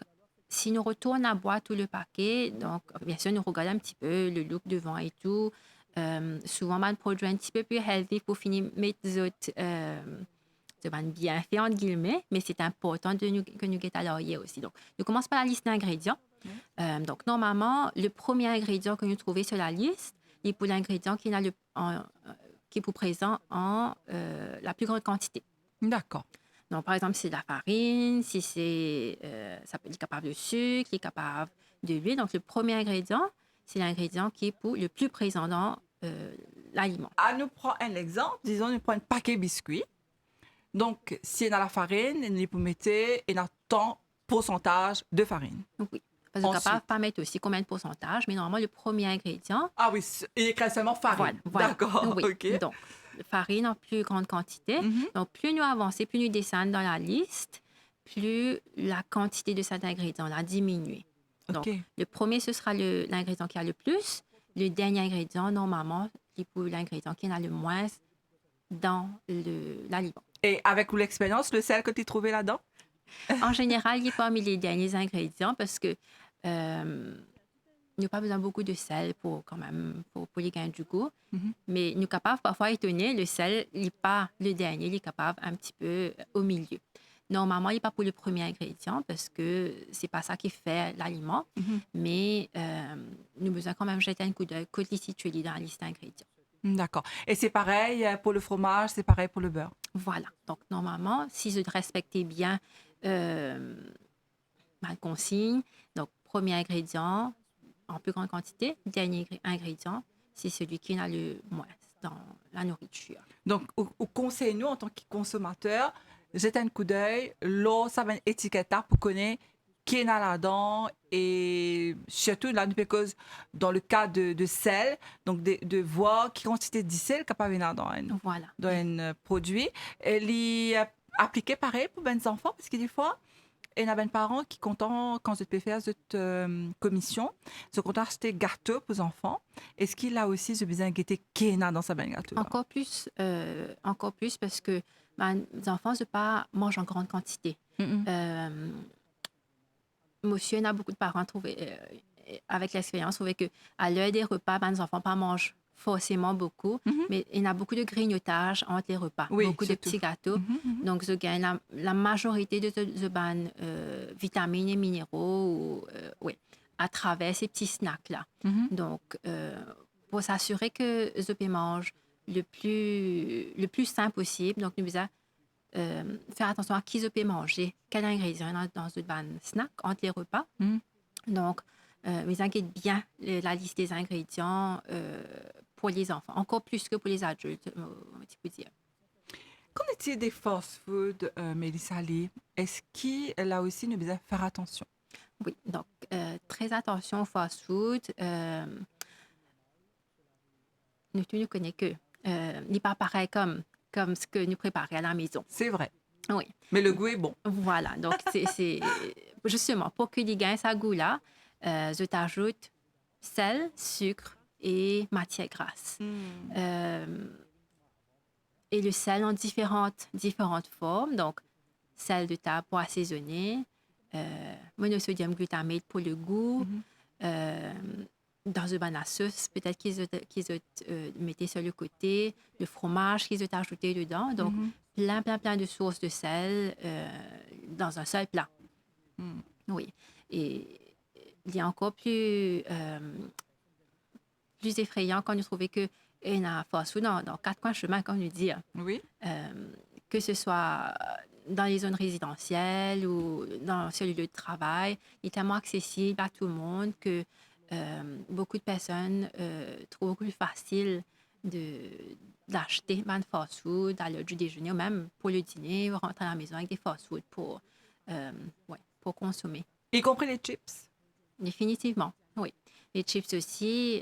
si nous retournons à boire tout le paquet, donc, bien sûr, nous regardons un petit peu le look devant et tout. Souvent, un produit un petit peu plus healthy pour finir mettre les autres bien fait, entre guillemets, mais c'est important que nous guettons à l'oreiller aussi. Donc, nous commençons par la liste d'ingrédients. Oui. Donc, normalement, le premier ingrédient que nous trouvons sur la liste, il est pour l'ingrédient qui est pour présent en la plus grande quantité. D'accord. Donc, par exemple, si c'est de la farine, si c'est, ça peut être capable de sucre, il est capable de l'huile. Donc, le premier ingrédient, c'est l'ingrédient qui est pour le plus présent dans l'aliment. À nous prend un exemple. Disons, nous prenons un paquet biscuits. Donc, si on a la farine, nous mettons un tant pourcentage de farine. Donc, oui. Parce que capable Ensuite, de pas mettre aussi combien de pourcentage, mais normalement, le premier ingrédient, ah oui, il écrit seulement voilà, farine. voilà. D'accord, Oui. ok. Donc, farine en plus grande quantité. Mhm. Donc, plus nous avançons, plus nous descendons dans la liste, plus la quantité de cet ingrédient-là diminue. Donc, Ok. le premier, ce sera l'ingrédient qui a le plus. Le dernier ingrédient, normalement, c'est pour l'ingrédient qui en a le moins dans l'aliment. Et avec l'expérience, le sel que tu as trouvé là-dedans? En général, il est parmi les derniers ingrédients parce que nous n'avons pas besoin beaucoup de sel pour les gains du goût. Mhm. Mais nous sommes capables, parfois étonnés, le sel n'est pas le dernier, il est capable un petit peu au milieu. Normalement, il n'est pas pour le premier ingrédient parce que ce n'est pas ça qui fait l'aliment. Mhm. Mais nous avons besoin quand même jeter un coup d'œil côté situé dans la liste d'ingrédients. D'accord. Et c'est pareil pour le fromage, c'est pareil pour le beurre. Voilà. Donc, normalement, si je respectais bien ma consigne, donc, premier ingrédient en plus grande quantité, dernier ingrédient, c'est celui qui en a le moins dans la nourriture. Donc, au conseil, nous, en tant que consommateurs, jeter un coup d'œil, l'eau, ça va une étiquette là pour connaître qui est là-dedans et surtout là, parce dans le cas de sel, donc de voir qui quantité de sel capable dans Voilà. dans un produit. Et les appliquer pareil pour les enfants parce que des fois, il y a des parents qui content quand je peux faire cette commission, ils content acheter gâteau pour les enfants. Est-ce qu'il a aussi besoin de guetter qui est dans sa belle gâteau là? Encore plus parce que les enfants ne pas mangent en grande quantité. Mhm. Euh, Monsieur, il y en a beaucoup de parents avec l'expérience, trouvé que à l'heure des repas, les enfants pas mangent forcément beaucoup, Mhm. mais il y a beaucoup de grignotage entre les repas, Oui, beaucoup de surtout. petits gâteaux. Mhm, mhm. Donc, je gagne la majorité de vitamines et minéraux oui, à travers ces petits snacks-là. Mhm. Donc, pour s'assurer que je mange le plus sain possible, donc nous devons faire attention à qui je peux manger, quels ingrédients dans ce snack entre les repas. Mhm. Donc, mais inquiète bien la liste des ingrédients pour les enfants, encore plus que pour les adultes, tu peux dire. Qu'en est-il des fast-food, Mélissa Lee? Est-ce qu'il, là aussi, nous devons faire attention? Oui, donc très attention au fast-food. Nous ne connaissons que. N'est pas pareil comme ce que nous préparons à la maison. C'est vrai. Oui. Mais le goût est bon. Voilà, donc c'est justement pour que les gains ça goût-là, je t'ajoute sel, sucre et matière grasse. Et le sel en différentes formes, donc sel de table pour assaisonner, monosodium glutamate pour le goût, dans une banane sauce, peut-être qu'ils mettaient sur le côté, le fromage qu'ils ont ajouté dedans, donc plein de sources de sel dans un seul plat. Oui. Et il y a encore plus effrayant quand on trouvait que il y a fast-food dans 4 coins de chemin, comme on dit. Oui. Que ce soit dans les zones résidentielles ou sur les lieux de travail, il est tellement accessible à tout le monde que beaucoup de personnes trouvent beaucoup plus facile d'acheter un fast-food à l'heure du déjeuner ou même pour le dîner, rentrer à la maison avec des fast-food pour consommer. Y compris les chips? Définitivement, oui. Les chips aussi,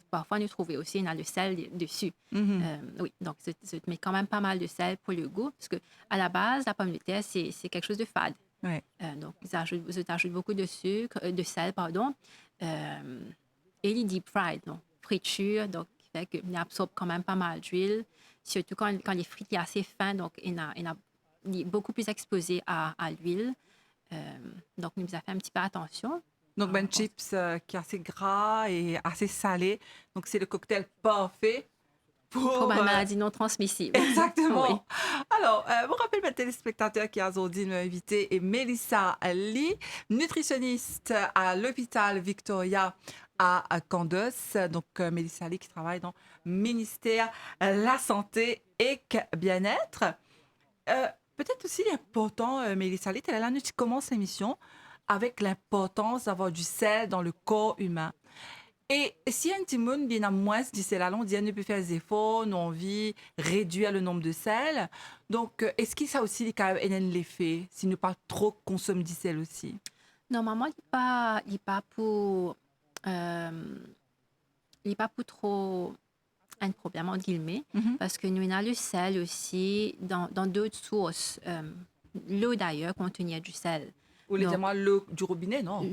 parfois nous trouvons aussi, il y a le sel dessus. Oui, donc je mets quand même pas mal de sel pour le goût, parce qu'à la base, la pomme de terre, c'est quelque chose de fade. Ouais. Donc, j'ajoute beaucoup de sucre, de sel, pardon, et les deep fried, donc friture, donc qui fait qu'il absorbe quand même pas mal d'huile, surtout quand les frites sont assez fins, donc il est beaucoup plus exposé à l'huile. Donc, nous avons fait un petit peu attention. Donc, ben, chips qui est assez gras et assez salé. Donc, c'est le cocktail parfait Pour pour... une maladie non transmissible. Exactement. Oui. Alors, je rappelle mes téléspectateurs qui a aujourd'hui notre invité est Mélissa Lee, nutritionniste à l'hôpital Victoria à Candos. Donc, Mélissa Lee qui travaille dans le ministère de la Santé et Bien-être. Peut-être aussi l'important, Mélissa Lee, là, tu commences l'émission avec l'importance d'avoir du sel dans le corps humain. Et si un petit monde bien à moins dit c'est là, on dit ne peut faire des efforts, nous envie réduire le nombre de sel. Donc, est-ce que ça aussi quand même l'effet si ne pas trop consommer du sel aussi? Normalement, il n'est pas pour, trop un problème, entre guillemets, parce que nous avons le sel aussi dans d'autres sources. L'eau, d'ailleurs, contenait du sel. Ou les moi l'eau du robinet, non?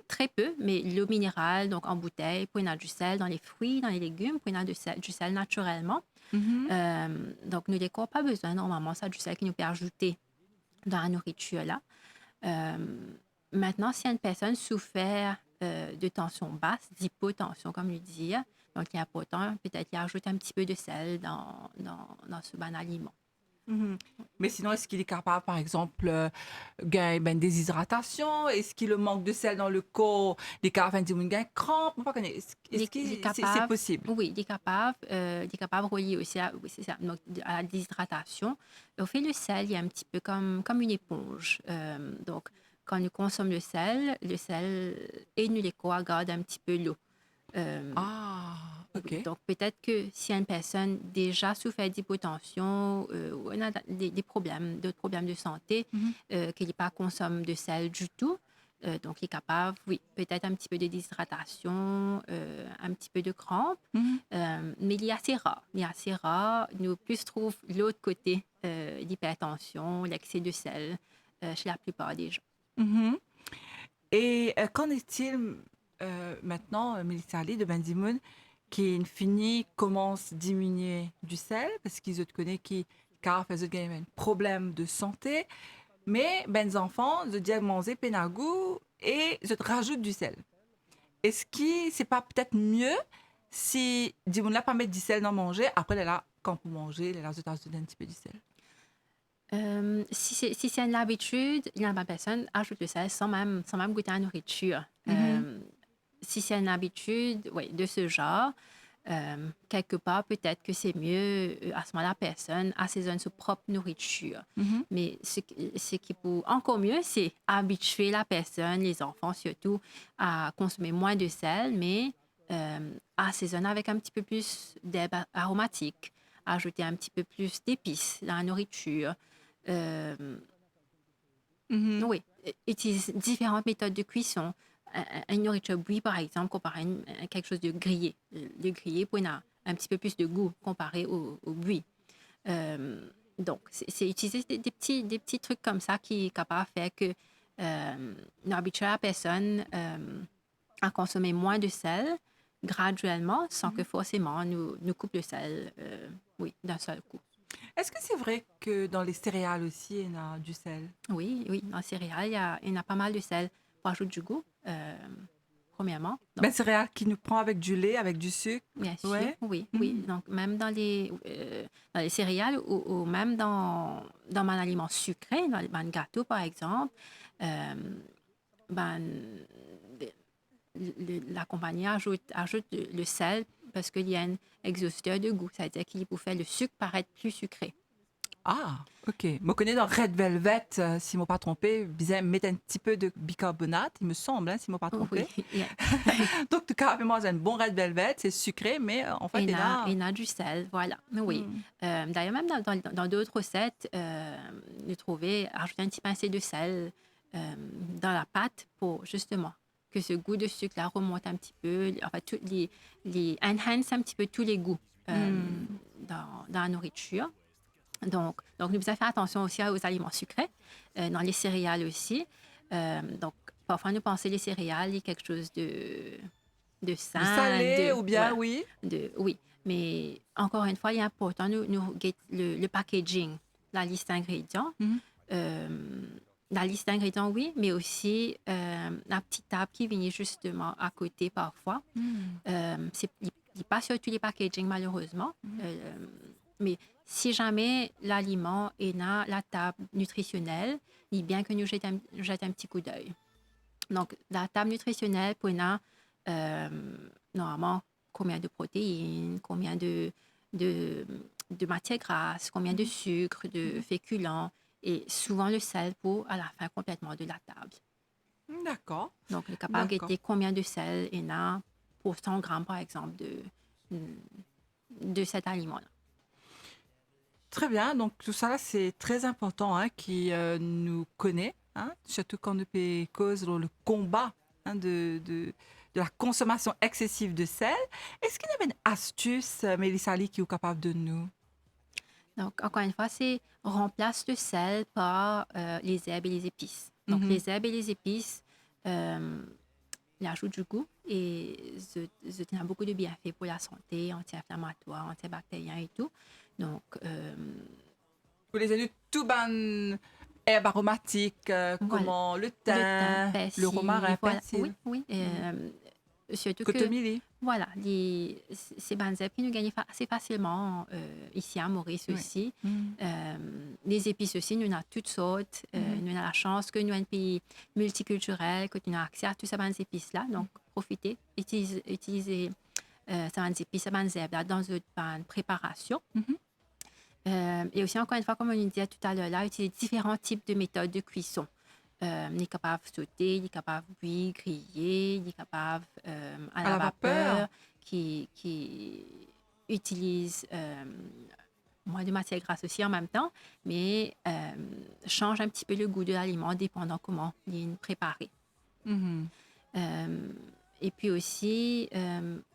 Très peu, mais l'eau minérale, donc en bouteille, pour y avoir du sel dans les fruits, dans les légumes, pour y avoir du sel naturellement. Donc, nous n'avons pas besoin, normalement, ça du sel qui nous peut ajouter dans la nourriture là. Maintenant, si une personne souffre de tension basse, d'hypotension, comme le dire, donc il est important peut-être qu'il ajoute un petit peu de sel dans ce bon aliment. Mais sinon, est-ce qu'il est capable, par exemple, gagner une déshydratation? Est-ce qu'il manque de sel dans le corps? Les capables de gagner crampe? Est-ce que c'est possible? Oui, il est capable relié aussi oui, c'est ça, donc, à la déshydratation. Au fait, le sel, il est un petit peu comme une éponge. Donc, quand nous consommons le sel et nous les garde un petit peu l'eau. OK. Oui, donc, peut-être que si une personne déjà souffre d'hypotension ou a d'autres problèmes de santé, qu'il n'est pas consomme de sel du tout, donc il est capable, oui, peut-être un petit peu de déshydratation, un petit peu de crampe, mais il est assez rare. Nous plus trouve l'autre côté, l'hypertension, l'excès de sel chez la plupart des gens. Et qu'en est-il maintenant, Mélissa Lee de Bendimoun, qui, in fine, commence à diminuer du sel, parce qu'ils te connaissent qui, car ils ont un problème de santé, mais ben, les enfants, ils disent manger pénagou et ils te rajoutent du sel. Est-ce que c'est pas peut-être mieux si, dis-moi là, pas mettre du sel dans manger, après, là, quand vous mangez, là, vous ajoutez un petit peu du sel. Si c'est une habitude, il y a une personne ajoute le sel sans même goûter à la nourriture. Si c'est une habitude ouais, de ce genre, quelque part, peut-être que c'est mieux à ce moment-là, la personne assaisonne sa propre nourriture. Mais ce qui peut encore mieux, c'est habituer la personne, les enfants surtout, à consommer moins de sel, mais assaisonner avec un petit peu plus d'herbes aromatiques, ajouter un petit peu plus d'épices dans la nourriture. Euh, Mhm. oui, utilise différentes méthodes de cuisson. Une nourriture bouillie, par exemple, comparé à quelque chose de grillé. Le grillé pour un petit peu plus de goût comparé au bouilli. Donc, c'est utiliser des petits trucs comme ça qui est capable de faire que habituer la personne à consommer moins de sel graduellement sans que forcément nous coupe le sel oui, d'un seul coup. Est-ce que c'est vrai que dans les céréales aussi, il y a du sel? Oui, oui, dans les céréales, il y a pas mal de sel pour ajouter du goût, premièrement. Ben, Donc, céréales qui nous prend avec du lait, avec du sucre. bien sûr, Ouais. oui, oui. Mhm. Donc, même dans les céréales ou même dans mon aliment sucré, dans le gâteau, par exemple, euh, ben, la compagnie ajoute le sel parce qu'il y a un exhausteur de goût, c'est-à-dire qu'il peut faire le sucre paraître plus sucré. Ah, ok. Je connais dans Red Velvet, si je ne m'ai pas trompé, ils mettent un petit peu de bicarbonate, il me semble, hein, si je ne m'ai pas Oui, trompé. yeah. Donc, tu as carrément un bon Red Velvet, c'est sucré, mais en fait, il y a... Il y a du sel, voilà. Oui. Hmm. D'ailleurs, même dans d'autres recettes, j'ai trouvé ajouter un petit pincé de sel dans la pâte pour justement que ce goût de sucre-là remonte un petit peu, en fait, les enhance un petit peu tous les goûts Hmm. dans la nourriture. Donc, nous devons faire attention aussi aux aliments sucrés, dans les céréales aussi. Donc, parfois, nous pensons les céréales, il y a quelque chose de De sain, salé ou bien, voilà, oui. oui. Mais encore une fois, il est important nous get le packaging, la liste d'ingrédients. Mhm. Euh, la liste d'ingrédients, oui, mais aussi la petite table qui vient justement à côté parfois. Hmm. Il n'est pas sur tous les packaging, malheureusement. Mais si jamais l'aliment est dans la table nutritionnelle, il est bien que nous jette un petit coup d'œil. Donc, la table nutritionnelle pour euh, normalement combien de protéines, combien de matières grasses, combien de sucre, de féculents, et souvent le sel pour à la fin complètement de la table. D'accord, Donc, le capable de d'accord. guetter combien de sel il y a pour 100 grammes, par exemple, de cet aliment-là. Très bien, donc tout ça, là, c'est très important hein, qui nous connaît, hein, surtout quand nous payons cause dans le combat hein, de la consommation excessive de sel. Est-ce qu'il y avait une astuce, Mélissa Lee, qui est capable de nous? Donc, encore une fois, c'est remplace le sel par les herbes et les épices. Donc, Mhm. les herbes et les épices, il ajoute du goût et ça a beaucoup de bienfaits pour la santé, anti-inflammatoire, antibactérien et tout. Donc, Pour les adultes, tout ban herbes aromatiques, voilà. comment le Le thym, thym, le persil, romarin, voilà. Oui, persil, oui. Surtout que, cotomili. voilà, ces bandes qui nous gagnent assez facilement ici à Maurice Oui. aussi. Mhm. Les épices aussi, nous avons toutes sortes. Nous avons la chance que nous sommes un pays multiculturel, que nous avons accès à toutes ces bandes épices-là. Donc, profitez, utilisez ces bandes épices, ces bandes herbes dans une bonne préparation. Mhm. Et aussi, encore une fois, comme on le disait tout à l'heure, là, utiliser différents types de méthodes de cuisson. Il est capable de sauter, il est capable de cuire, griller, il est capable à À la la vapeur. vapeur, qui utilise moins de matière grasse aussi en même temps, mais change un petit peu le goût de l'aliment dépendant comment il est préparé. Mhm. Euh, et puis aussi,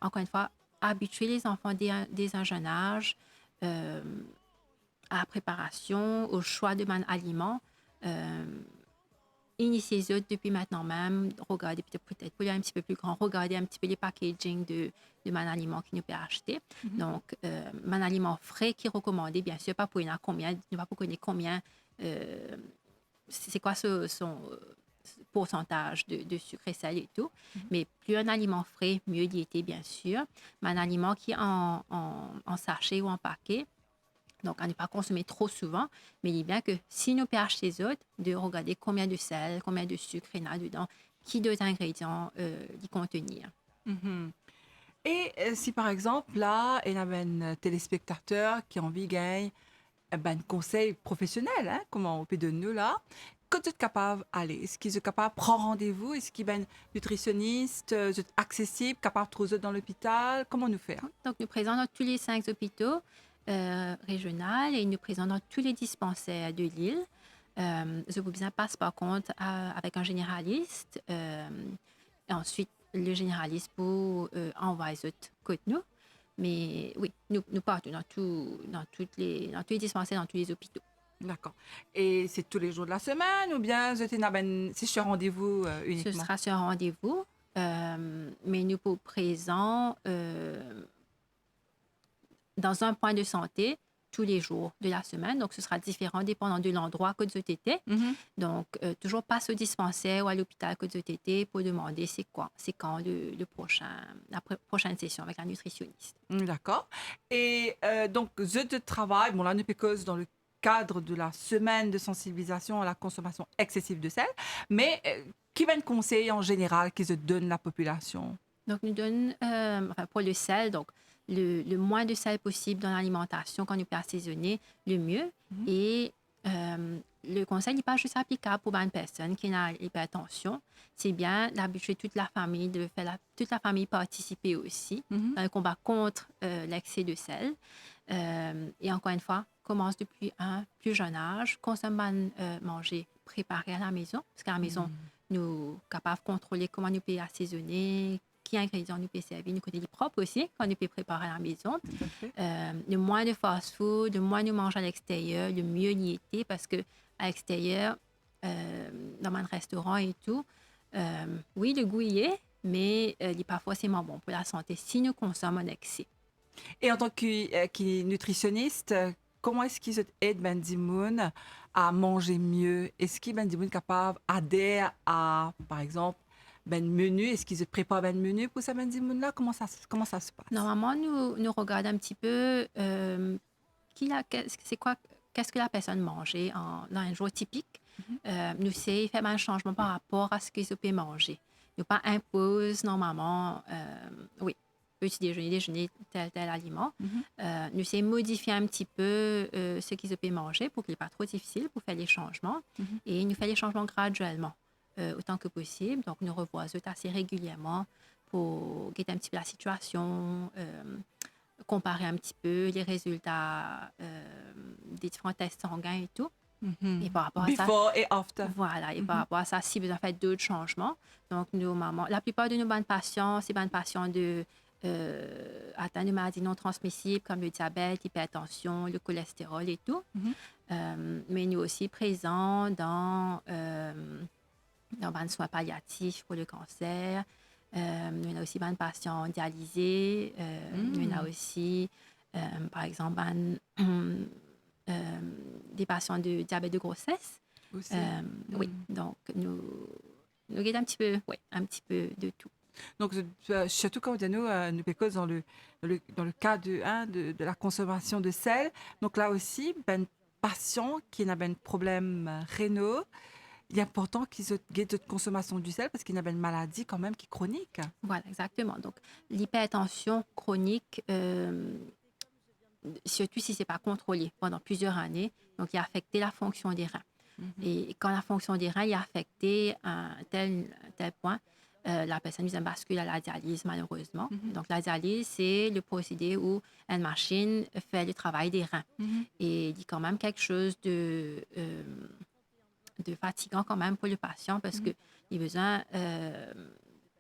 encore une fois, habituer les enfants dès un jeune âge euh, à la préparation, au choix de mon aliment. initier les autres depuis maintenant même, regarder peut-être pour les un petit peu plus grand, regarder un petit peu les packaging de mon aliment qui nous peut acheter. Donc, mon aliment frais qui est recommandé, bien sûr, pas pour combien, ne pas pour connaître combien, c'est quoi son pourcentage de sucre et sel et tout. Mais plus un aliment frais, mieux il était, bien sûr. Mais un aliment qui est en sachet ou en paquet, donc à ne pas consommer trop souvent, mais il est bien que si nous pH les autres, de regarder combien de sel, combien de sucre il y a dedans, qui d'autres ingrédients y contenir. Mhm. Et si par exemple, là, il y a un téléspectateur qui a envie de gagner un conseil professionnel, hein, comment on peut donner nous là, que tu es capable d'aller? Est-ce qu'ils sont capables de prendre rendez-vous? Est-ce qu'il y a un nutritionniste accessible, capable de trouver dans l'hôpital? Comment nous faire? Donc nous présents dans tous les 5 hôpitaux régionaux et nous présents dans tous les dispensaires de l'île. Je vous besoin passe par contre avec un généraliste. Et ensuite, le généraliste pour envoyer les autres côté nous. Mais oui, nous partons dans tous les dispensaires, dans tous les hôpitaux. D'accord. Et c'est tous les jours de la semaine ou bien c'est sur rendez-vous Ce uniquement? sera sur rendez-vous, mais nous pour présent dans un point de santé tous les jours de la semaine. Donc, ce sera différent dépendant de l'endroit que vous étiez. Mhm. Donc, toujours passe au dispensaire ou à l'hôpital que vous étiez pour demander c'est quand la prochaine session avec la nutritionniste. D'accord. Et donc, je de travail, bon là, nous cause dans le cadre de la semaine de sensibilisation à la consommation excessive de sel, mais qui va être conseil en général qui se donne la population? Donc, nous donne, pour le sel, donc le moins de sel possible dans l'alimentation quand on peut assaisonner, le mieux. Mhm. Et le conseil n'est pas juste applicable pour une personne qui a l'hypertension. C'est bien d'habituer toute la famille, de faire toute la famille participer aussi Mhm. dans le combat contre l'excès de sel. Et encore une fois, commence depuis un plus jeune âge, consomme manger préparé à la maison, parce qu'à la maison, nous sommes capables de contrôler comment nous pouvons assaisonner, qui ingrédients nous pouvons servir, nous connaissons les propres aussi, quand nous pouvons préparer à la maison. Tout à fait. Le moins de fast-food, le moins nous manger à l'extérieur, le mieux y était, parce que à l'extérieur, dans un restaurant et tout, oui, le goût y est, mais il est pas forcément bon pour la santé si nous consommons en excès. Et en tant que nutritionniste, comment est-ce qu'ils aident Ben Dimoun à manger mieux? Est-ce qu'ils Ben Dimoun capable d'adhérer à, par exemple, ben menu? Est-ce qu'ils préparent ben menu pour ça Ben Dimoun là? Comment ça se passe? Normalement, nous regardons un petit peu qu'est-ce que la personne mangeait dans un jour typique. Nous essayons de faire un changement par rapport à ce qu'ils peuvent manger. Nous pas impose normalement, oui, petit déjeuner, déjeuner, tel aliment. Mhm. Nous essayons de modifier un petit peu ce qu'ils peuvent manger pour qu'il n'est pas trop difficile pour faire les changements. Mhm. Et nous faisons les changements graduellement, autant que possible. Donc, nous revoisons assez régulièrement pour guetter un petit peu la situation, comparer un petit peu les résultats des différents tests sanguins et tout. Mhm. Et par rapport à ça, Before et after. voilà, et par rapport à ça, si vous avez fait d'autres changements, donc la plupart de nos bonnes patients, c'est bonnes patients atteints de maladies non transmissibles comme le diabète, l'hypertension, le cholestérol et tout. Mais nous aussi présents dans les soins palliatifs pour le cancer. Nous avons aussi des patients dialysés. Nous avons aussi, par exemple, des patients de diabète de grossesse. Aussi. Oui, donc nous guidons un petit peu de tout. Donc, surtout quand nous pécos dans le cas de la consommation de sel. Donc là aussi, ben patient qui a un problème rénal, il est important qu'ils aient de consommation du sel parce qu'il y a une maladie quand même qui est chronique. Voilà, exactement. Donc, l'hypertension chronique, surtout si ce n'est pas contrôlé pendant plusieurs années, donc il a affecté la fonction des reins. Et quand la fonction des reins est affectée à un tel point, la personne nous bascule à la dialyse, malheureusement. Donc, la dialyse, c'est le procédé où une machine fait le travail des reins. Et il y a quand même quelque chose de fatigant quand même pour le patient parce qu'il a besoin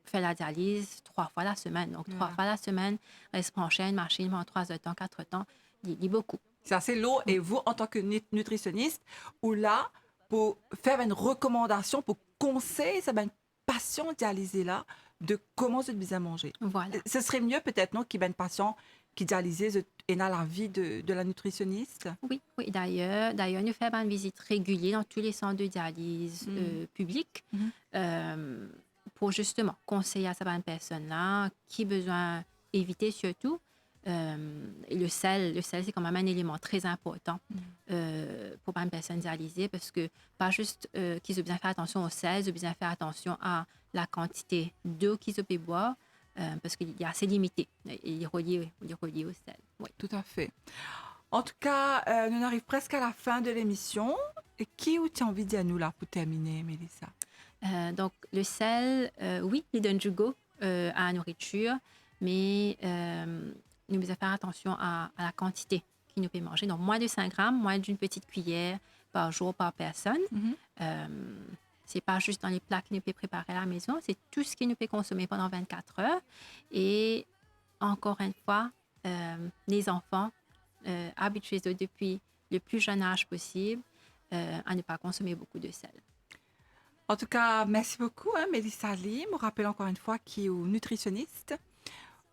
faire la dialyse 3 fois la semaine. Donc, 3 fois la semaine, reste branché à une machine pendant 3 temps, 4 temps, il dit beaucoup. C'est assez lourd. Et vous, en tant que nutritionniste, ou là, pour faire une recommandation, pour conseiller ça ben patient dialysé là de comment se bien manger. Voilà. Ce serait mieux peut-être non qui ben patient qui dialysé et dans l'avis de la nutritionniste. Oui, oui. D'ailleurs, nous faisons une visite régulière dans tous les centres de dialyse publics pour justement conseiller à ces personnes-là qui besoin éviter surtout. Et le sel, c'est quand même un élément très important pour une personne dialysée parce que pas juste qu'ils ont bien fait attention au sel, ils ont bien fait attention à la quantité d'eau qu'ils ont pu boire parce qu'il y a assez limité. Il est relié au sel. Oui. Tout à fait. En tout cas, nous arrivons presque à la fin de l'émission. Et qui ou tu as envie de dire nous là pour terminer, Mélissa? Donc, le sel, oui, il donne du goût à la nourriture, mais nous devons faire attention à la quantité qu'il nous peut manger. Donc, moins de 5 grammes, moins d'une petite cuillère par jour, par personne. Ce n'est pas juste dans les plats qu'il nous peut préparer à la maison, c'est tout ce qu'il nous peut consommer pendant 24 heures. Et encore une fois, les enfants, habitués depuis le plus jeune âge possible à ne pas consommer beaucoup de sel. En tout cas, merci beaucoup, Mélissa Lim. On rappelle encore une fois qui est nutritionniste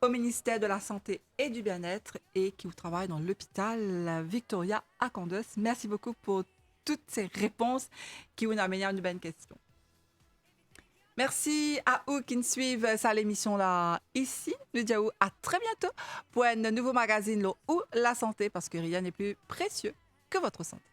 au ministère de la Santé et du Bien-être et qui travaille dans l'hôpital Victoria à Candos. Merci beaucoup pour toutes ces réponses qui nous amènent à une bonne question. Merci à vous qui nous suivent ça l'émission là ici. Nous disons à très bientôt pour un nouveau magazine là, où la santé, parce que rien n'est plus précieux que votre santé.